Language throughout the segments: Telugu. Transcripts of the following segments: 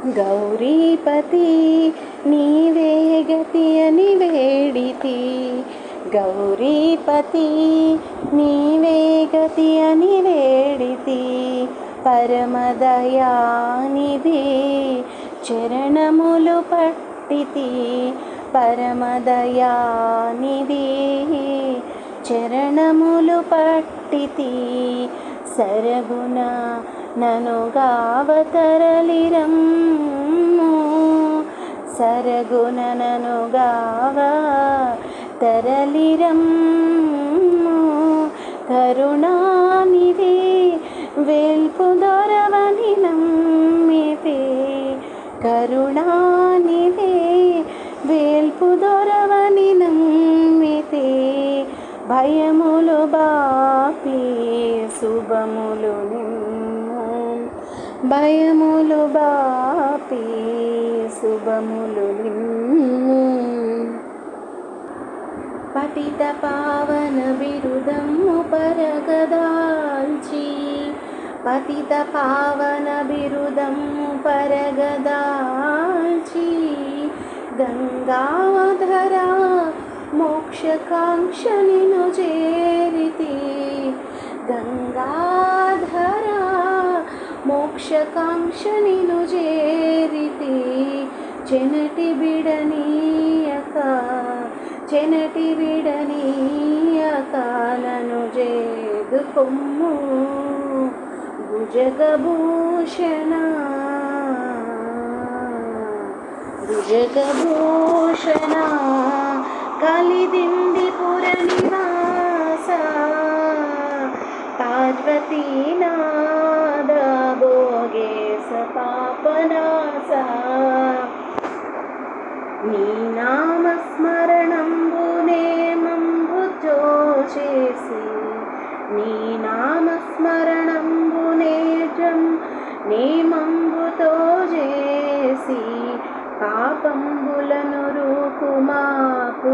గౌరీపతి నీవే గతి అని వేడితి, గౌరీపతి నీవే గతి అని వేడితి, పరమదయానిధి చరణములు పట్టితి, పరమదయానిధి చరణములు పట్టితి, సరగుణ నను గావతరలిరమ్ము, సరగుణ నను గావ తరలిరమ్ము, కరుణానిధి వేల్పు దొరవని నమ్మితే, కరుణానిధి వేల్పు దొరవని నమ్మితే, భయములు బాపి శుభములు నిమ్ము, భయములు బాపి శుభములు నిమ్ము. పతిత పావన బిరుదమ్ము పరగదాల్చి, పతిత పావన బిరుదమ్ము పరగదాల్చి, గంగాధర మోక్షకాంక్ష నిను చేరితి, గంగాధర మోక్షకాంక్ష నిను చేరితి, చెనటి బిడనీయక చెనటి బిడనీయక నను చేదుకొమ్ము, భుజగభూషణ భుజగభూషణ కలిదిండి పుర నివాస, పార్వతీనాద భోగేశ పాపనాశ, నీ నామస్మరణంబునే మంబుతో చేసి, నీ నామస్మరణంబునే నేమంబుతో చేసి, పాపంబులను రూపుమాపునెంతు,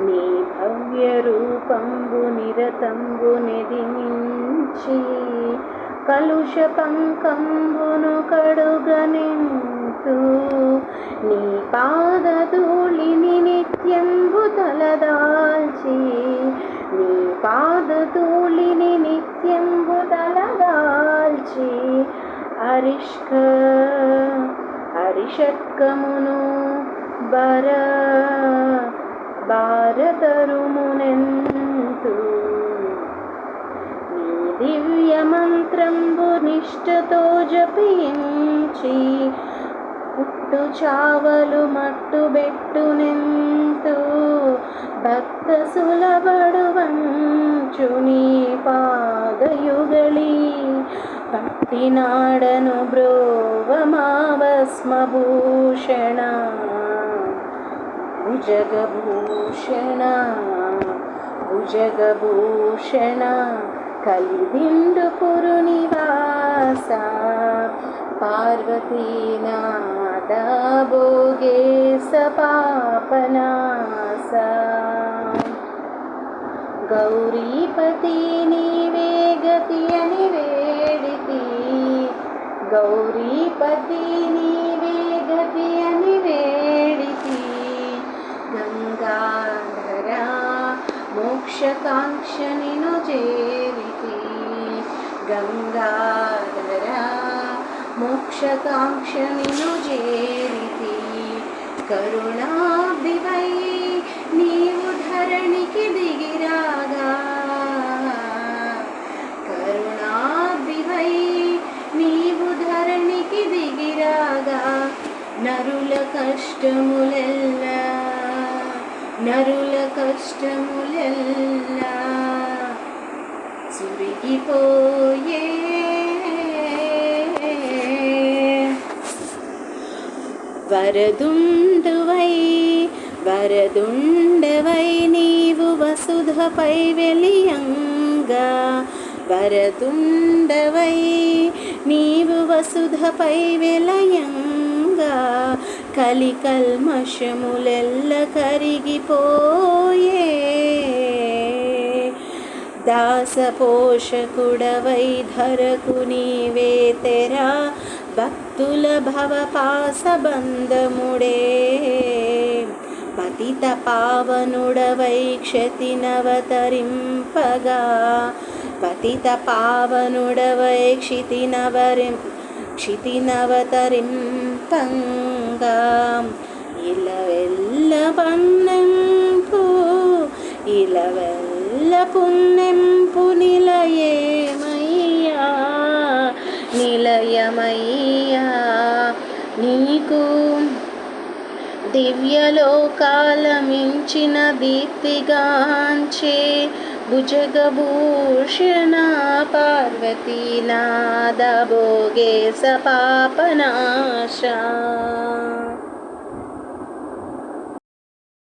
నీ భవ్య రూపంబు నిరతంబు నెదిమించి, కలుష పంకంబును కడుగనెంతు, నీ పాదధూళిని నిత్యంబు తలదాల్చి, నీ పాదధూళిని నిత్యంబు తలదాల్చి, అరిషట్కమును భారతరుమునెంతు, నీ దివ్య మంత్రంబు నిష్ఠతో జపించి, పుట్టు చావలు మట్టు బెట్టునెంతు, భక్త సులభడువంచు నీ పాదయుగళి, పట్టినాడను బ్రోవమావస్మభూషణ, భుజగభూషణ భుజగభూషణ కలిదిండు పురు నివాస, పార్వతీనాద భోగేశ పాపనాశ, గౌరీపతి నీవే గతి అని వేడితి, గౌరీపతి నీవే గతి అని వేడితి, గంగాధర మోక్షకాంక్ష నిను చేరితి, గంగాధర మోక్షకాంక్ష నిను చేరితి, కరుణాబ్దివై నీవు ధరణికి దిగిరాగా, కరుణాబ్దివై నీవు ధరణికి దిగిరాగా, నరుల కష్టములెల్లా నరుల కష్టములెల్లా సురిగిపోయే, వరదుండువై వరదుండవై నీవు వసుధపై వెలియంగా, వరదుండవై నీవు వసుధపై వెలయంగా, కలికల్మషములెల్ల కరిగిపోయే, దాసపోషకుడవై ధరకు నీవే తెరా భక్తుల భవపాసబంధముడే పతిత పావనుడవై క్షతినవతరింపగా పతిత పావనుడవై క్షితినవతరింపంగా ఇలవెల్ల పన్నెంపు ఇలవెల్ల పున్నెంపు నిలయమయ్యా నీకు దివ్యలోకాల మించిన దీప్తిగాంచే భుజగభూషణ పార్వతీనాథ భోగేశ పాపనాశ.